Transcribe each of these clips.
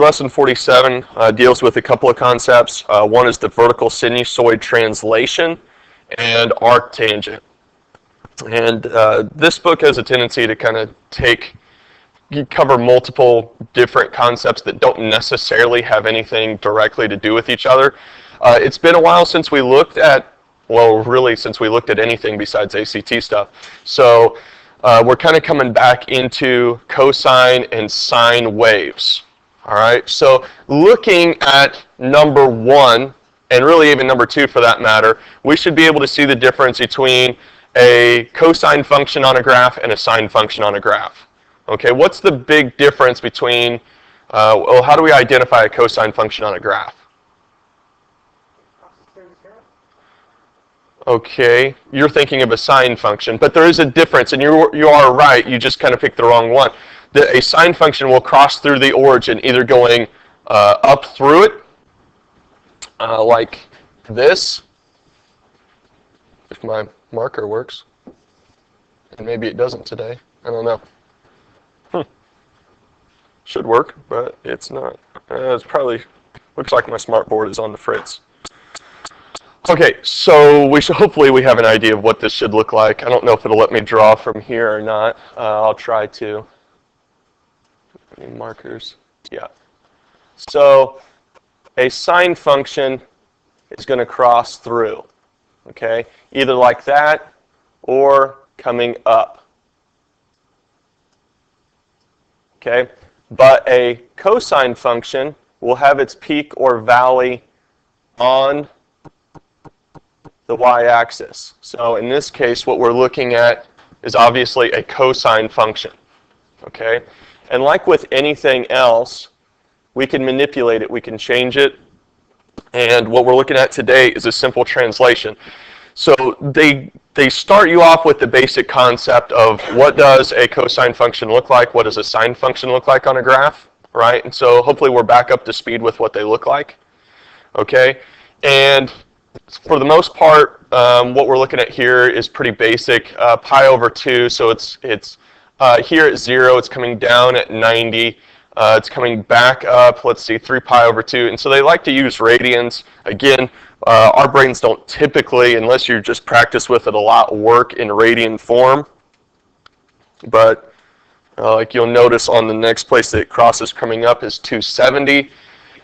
lesson 47 deals with a couple of concepts. One is the vertical sinusoid translation and arctangent. And this book has a tendency to kind of cover multiple different concepts that don't necessarily have anything directly to do with each other. It's been a while since we looked at, well, really since we looked at anything besides ACT stuff. So we're kind of coming back into cosine and sine waves. All right, so looking at number 1, and really even number 2 for that matter, we should be able to see the difference between a cosine function on a graph and a sine function on a graph. Okay, what's the big difference between, well, how do we identify a cosine function on a graph? Okay, you're thinking of a sine function, but there is a difference, and you are right, you just kind of picked the wrong one. A sine function will cross through the origin, either going up through it, like this, if my marker works, and maybe it doesn't today, I don't know. Should work, but it's not. It's probably, looks like my smart board is on the fritz. Okay, so hopefully we have an idea of what this should look like. I don't know if it'll let me draw from here or not. I'll try to. Any markers? Yeah. So a sine function is going to cross through, okay? Either like that or coming up, okay? But a cosine function will have its peak or valley on the y-axis. So in this case, what we're looking at is obviously a cosine function, okay? And like with anything else, we can manipulate it, we can change it, and what we're looking at today is a simple translation. So they start you off with the basic concept of what does a cosine function look like, what does a sine function look like on a graph, right? And so hopefully we're back up to speed with what they look like, okay? And for the most part, what we're looking at here is pretty basic. Pi over 2, so it's here at 0, it's coming down at 90, it's coming back up, let's see, 3 pi over 2, and so they like to use radians. Again, our brains don't typically, unless you just practice with it a lot, work in radian form, but like you'll notice on the next place that it crosses coming up is 270,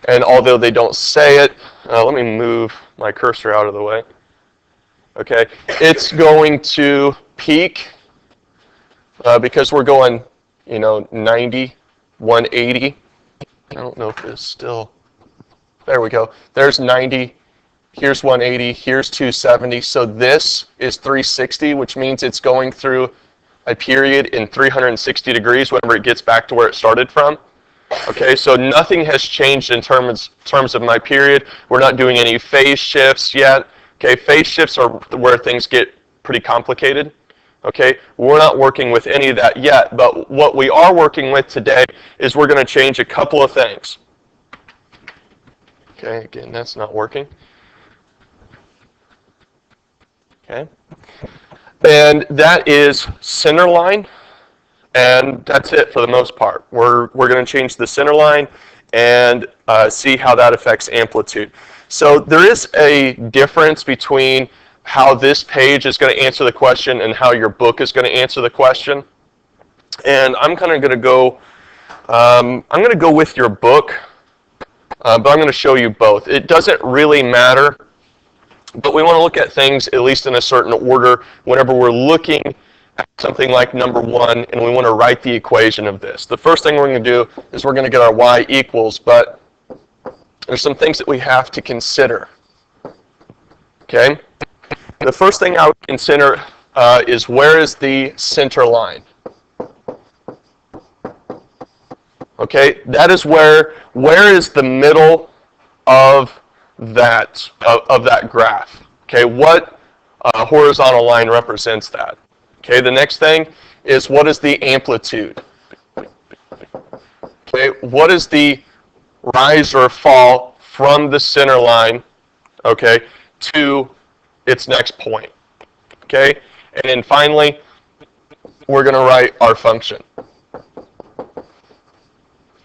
and although they don't say it, let me move my cursor out of the way. Okay, it's going to peak because we're going, 90, 180. I don't know if it's still, there we go. There's 90, here's 180, here's 270. So this is 360, which means it's going through a period in 360 degrees whenever it gets back to where it started from. Okay, so nothing has changed in terms of my period. We're not doing any phase shifts yet. Okay, phase shifts are where things get pretty complicated. Okay, we're not working with any of that yet, but what we are working with today is we're going to change a couple of things. Okay, again, that's not working. Okay, and that is center line. And that's it for the most part. We're going to change the center line and see how that affects amplitude. So there is a difference between how this page is going to answer the question and how your book is going to answer the question. And I'm kind of going to go. I'm going to go with your book, but I'm going to show you both. It doesn't really matter, but we want to look at things at least in a certain order whenever we're looking at something like number 1, and we want to write the equation of this. The first thing we're going to do is we're going to get our y equals, but there's some things that we have to consider. Okay? The first thing I would consider is where is the center line? Okay? That is where is the middle of that graph? Okay? What horizontal line represents that? Okay, the next thing is what is the amplitude? Okay, what is the rise or fall from the center line, okay, to its next point? Okay, and then finally, we're going to write our function.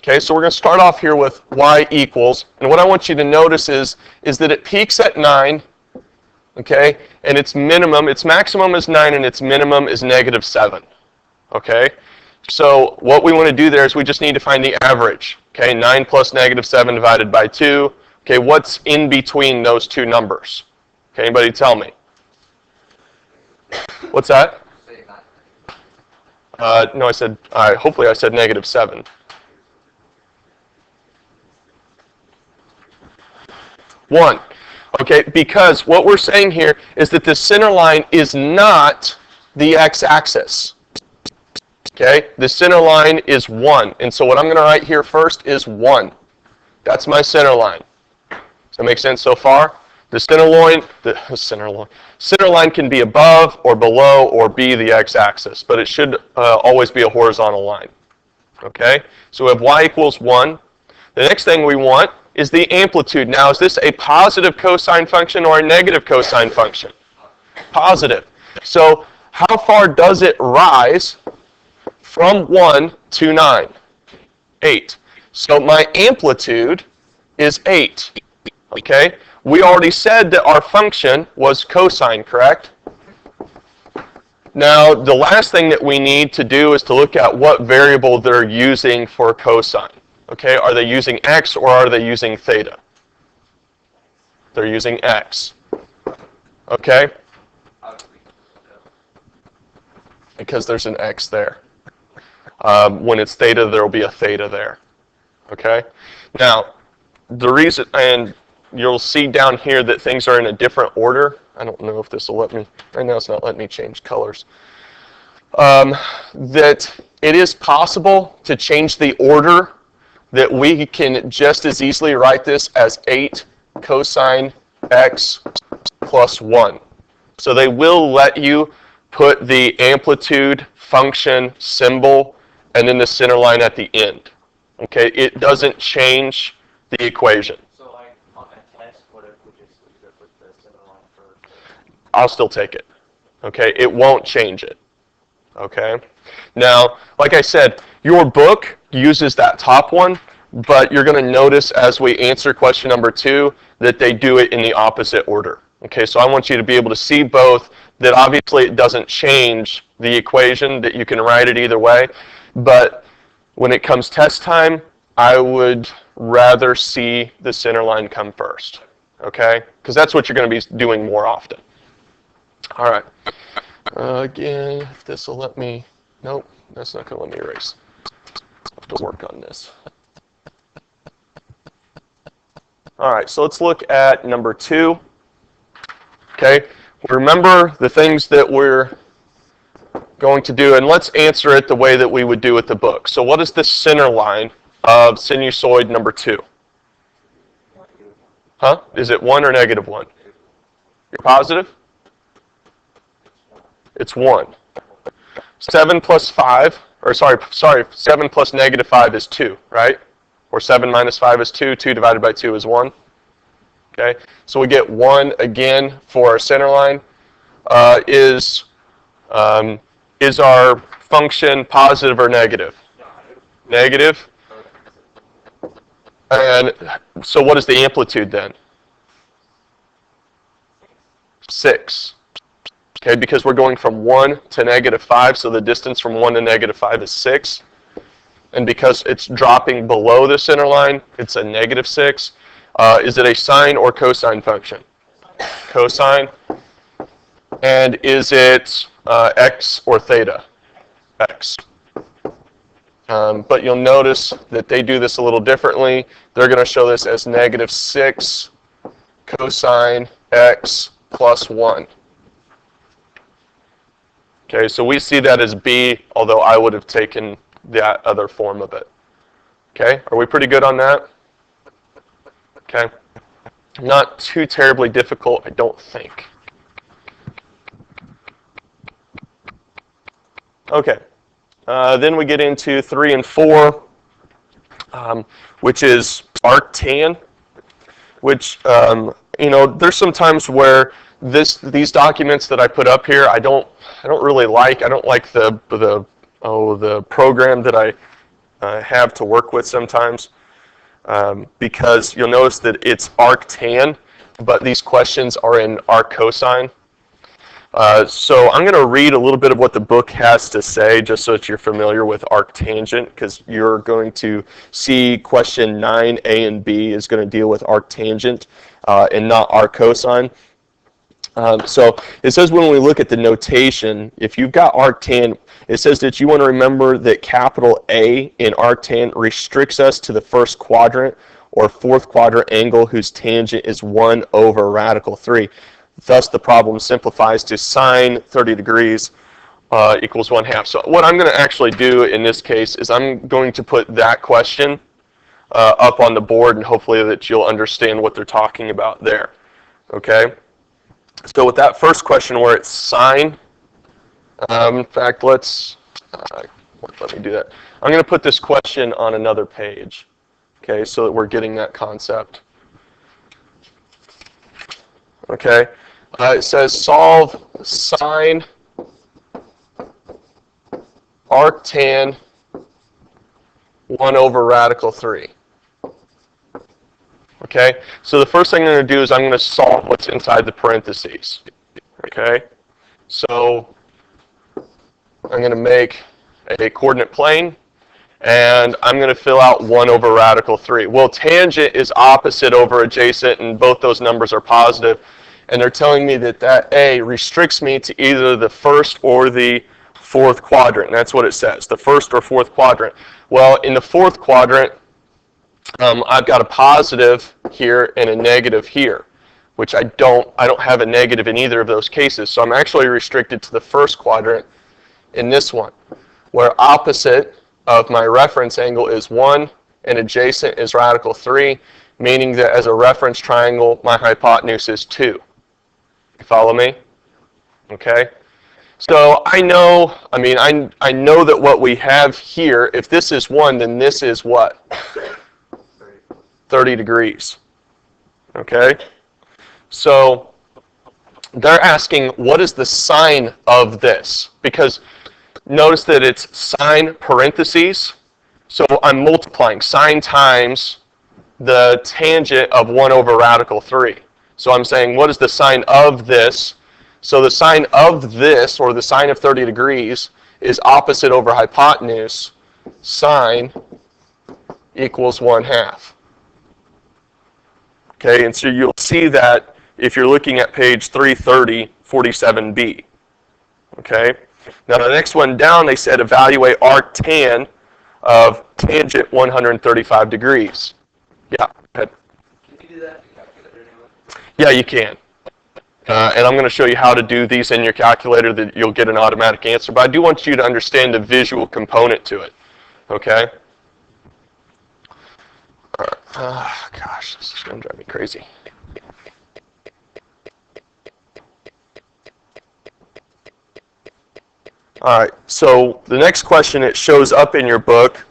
Okay, so we're going to start off here with y equals, and what I want you to notice is that it peaks at 9, okay, and its maximum is 9 and its minimum is negative 7, okay? So what we want to do there is we just need to find the average, okay? 9 plus negative 7 divided by 2, okay, what's in between those two numbers? Okay, anybody tell me? What's that? No, hopefully I said negative 7. One. Okay, because what we're saying here is that the center line is not the x-axis. Okay, the center line is 1. And so what I'm going to write here first is 1. That's my center line. Does that make sense so far? The center line can be above or below or be the x-axis, but it should always be a horizontal line. Okay, so we have y equals 1. The next thing we want is the amplitude. Now, is this a positive cosine function or a negative cosine function? Positive. So how far does it rise from 1 to 9? 8. So my amplitude is 8. Okay? We already said that our function was cosine, correct? Now, the last thing that we need to do is to look at what variable they're using for cosine. Okay, are they using x or are they using theta? They're using x. Okay? Because there's an x there. When it's theta, there will be a theta there. Okay? Now, the reason, and you'll see down here that things are in a different order. I don't know if this will let me, right now it's not letting me change colors. That it is possible to change the order, that we can just as easily write this as 8 cosine x plus 1. So they will let you put the amplitude function symbol and then the center line at the end. Okay, it doesn't change the equation. So like on a test, what if we just leave it with the center line first? I'll still take it. Okay, it won't change it. Okay, now, like I said, your book uses that top one, but you're going to notice as we answer question number 2 that they do it in the opposite order. Okay, so I want you to be able to see both, that obviously it doesn't change the equation, that you can write it either way, but when it comes test time, I would rather see the center line come first. Okay, because that's what you're going to be doing more often. All right. Again, if this will let me, nope, that's not going to let me erase. I'll have to work on this. All right, so let's look at number 2. Okay, remember the things that we're going to do, and let's answer it the way that we would do with the book. So what is the center line of sinusoid number 2? Huh? Is it 1 or negative 1? You're positive? It's 1. 7 plus 5, or sorry, 7 plus negative 5 is 2, right? Or 7 minus 5 is 2. 2 divided by 2 is 1. Okay, so we get 1 again for our center line. Is our function positive or negative? Negative. And so what is the amplitude then? 6. Okay, because we're going from 1 to negative 5, so the distance from 1 to negative 5 is 6. And because it's dropping below the center line, it's a negative 6. Is it a sine or cosine function? Cosine. And is it x or theta? X. But you'll notice that they do this a little differently. They're going to show this as negative 6 cosine x plus 1. Okay, so we see that as b, although I would have taken that other form of it. Okay, are we pretty good on that? Okay, not too terribly difficult, I don't think. Okay, then we get into 3 and 4, which is arctan, which, there's some times where these documents that I put up here, I don't really like. I don't like the program that I have to work with sometimes, because you'll notice that it's arctan, but these questions are in arc cosine. So I'm going to read a little bit of what the book has to say, just so that you're familiar with arctangent, because you're going to see question 9A and B is going to deal with arctangent and not arc cosine. So it says when we look at the notation, if you've got arctan, it says that you want to remember that capital A in arctan restricts us to the first quadrant or fourth quadrant angle whose tangent is 1 over radical 3. Thus, the problem simplifies to sine 30 degrees equals 1/2. So what I'm going to actually do in this case is I'm going to put that question up on the board, and hopefully that you'll understand what they're talking about there. Okay? So with that first question where it's sine, in fact, let me do that. I'm going to put this question on another page, okay, so that we're getting that concept. Okay, it says solve sine arctan 1 over radical 3. Okay, so the first thing I'm going to do is I'm going to solve what's inside the parentheses. Okay, so I'm going to make a coordinate plane, and I'm going to fill out 1 over radical 3. Well, tangent is opposite over adjacent, and both those numbers are positive, and they're telling me that that A restricts me to either the first or the fourth quadrant, and that's what it says, the first or fourth quadrant. Well, in the fourth quadrant, I've got a positive here and a negative here, which I don't have a negative in either of those cases. So I'm actually restricted to the first quadrant in this one, where opposite of my reference angle is 1 and adjacent is radical 3, meaning that as a reference triangle, my hypotenuse is 2. You follow me? Okay. So I know that what we have here, if this is 1, then this is what? 30 degrees. Okay? So they're asking, what is the sine of this? Because notice that it's sine parentheses, so I'm multiplying sine times the tangent of 1 over radical 3. So I'm saying, what is the sine of this? So the sine of this, or the sine of 30 degrees, is opposite over hypotenuse. Sine equals 1/2. Okay, and so you'll see that if you're looking at page 330, 47b. Okay, now the next one down, they said evaluate arctan of tangent 135 degrees. Yeah, go ahead. Can you do that? Yeah, you can. And I'm going to show you how to do these in your calculator that you'll get an automatic answer. But I do want you to understand the visual component to it. Okay? Gosh, this is going to drive me crazy. All right, so the next question that shows up in your book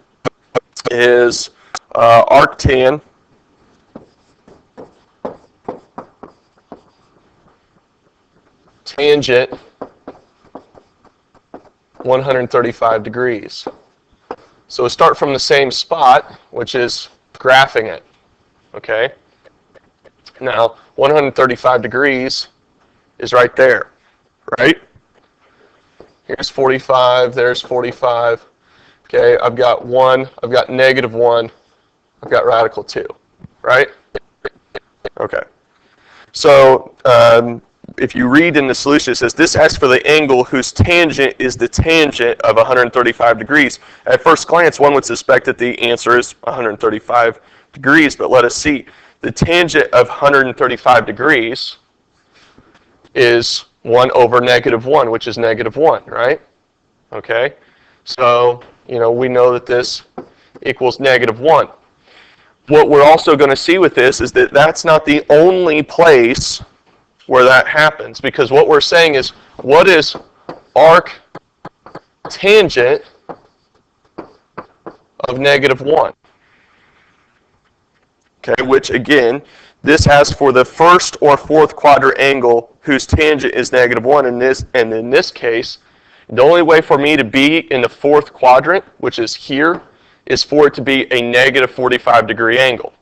is arctan tangent 135 degrees. So we start from the same spot, which is graphing it. Okay? Now, 135 degrees is right there, right? Here's 45, there's 45. Okay, I've got 1, I've got negative 1, I've got radical 2, right? Okay. So, if you read in the solution, it says, this asks for the angle whose tangent is the tangent of 135 degrees. At first glance, one would suspect that the answer is 135 degrees, but let us see. The tangent of 135 degrees is 1 over negative 1, which is negative 1, right? Okay, so, we know that this equals negative 1. What we're also going to see with this is that that's not the only place where that happens, because what we're saying is, what is arc tangent of negative 1? Okay, which again, this has for the first or fourth quadrant angle whose tangent is negative 1, and in this case, the only way for me to be in the fourth quadrant, which is here, is for it to be a negative 45-degree angle.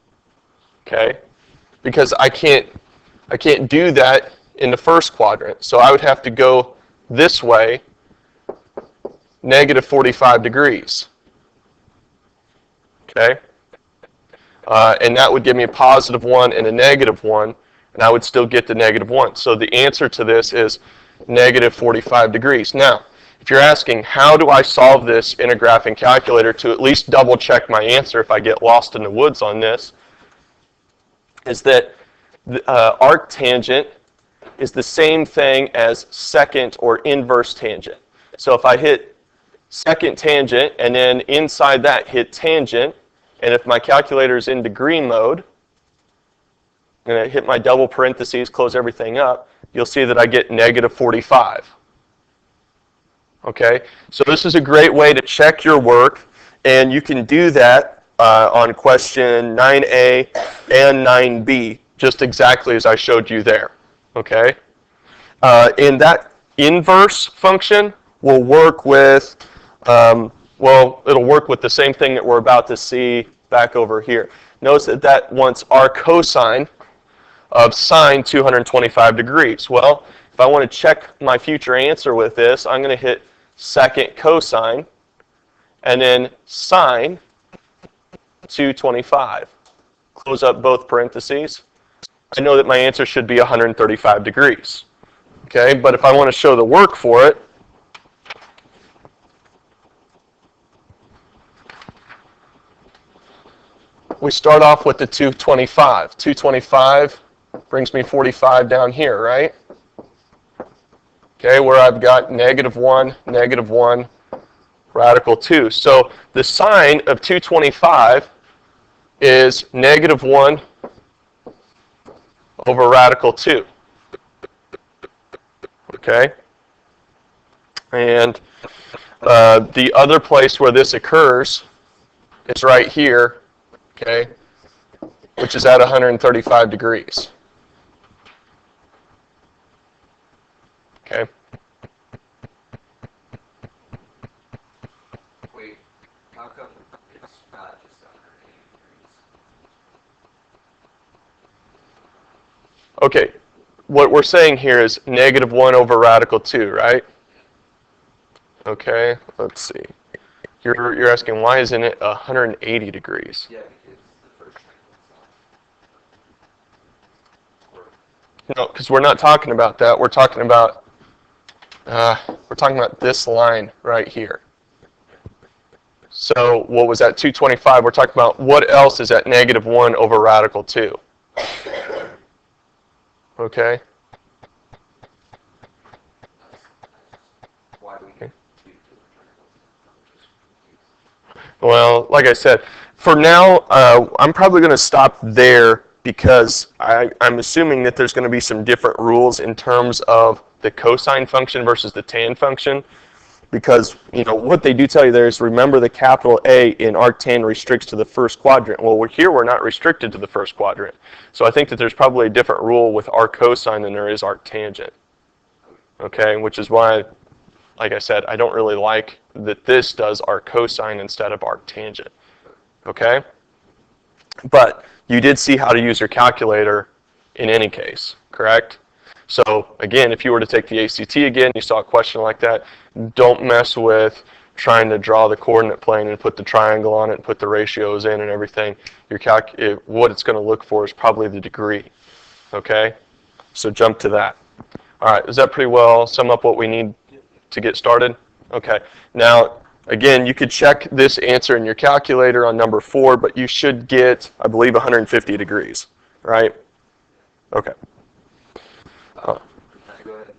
Okay? Because I can't do that in the first quadrant. So I would have to go this way, negative 45 degrees. Okay? And that would give me a positive 1 and a negative 1, and I would still get the negative 1. So the answer to this is negative 45 degrees. Now, if you're asking, how do I solve this in a graphing calculator to at least double check my answer if I get lost in the woods on this, is that arctangent is the same thing as secant or inverse tangent. So if I hit secant tangent and then inside that hit tangent, and if my calculator is in degree mode, I'm going to hit my double parentheses, close everything up, you'll see that I get negative 45. Okay, so this is a great way to check your work, and you can do that on question 9A and 9B, just exactly as I showed you there. Okay, and that inverse function will work with, well, it'll work with the same thing that we're about to see back over here. Notice that that wants our cosine of sine 225 degrees. Well, if I want to check my future answer with this, I'm going to hit secant cosine and then sine 225. Close up both parentheses. I know that my answer should be 135 degrees. Okay, but if I want to show the work for it, we start off with the 225. 225 brings me 45 down here, right? Okay, where I've got negative 1, radical 2. So the sine of 225 is negative 1 over radical 2. Okay? And the other place where this occurs is right here, okay, which is at 135 degrees. Okay? Wait, how come it's not just 180 degrees? Okay, what we're saying here is negative 1 over radical 2, right? Okay, let's see. You're asking why isn't it 180 degrees? Yeah, because the first No, because we're not talking about that. We're talking about this line right here. So what was that 225? We're talking about what else is at negative 1 over radical 2. Okay? why do we do Well, like I said, for now, I'm probably going to stop there because I'm assuming that there's going to be some different rules in terms of the cosine function versus the tan function. Because, you know, what they do tell you there is remember the capital A in arctan restricts to the first quadrant. Well, we're not restricted to the first quadrant. So I think that there's probably a different rule with arccosine than there is arctangent. Okay, which is why, like I said, I don't really like that this does arccosine instead of arctangent. Okay? But you did see how to use your calculator in any case, correct? So again, if you were to take the ACT again, you saw a question like that, don't mess with trying to draw the coordinate plane and put the triangle on it and put the ratios in and everything. What it's going to look for is probably the degree. Okay? So jump to that. All right, does that pretty well sum up what we need to get started? Okay. Now, again, you could check this answer in your calculator on number 4, but you should get, I believe, 150 degrees, right? Okay. Go ahead.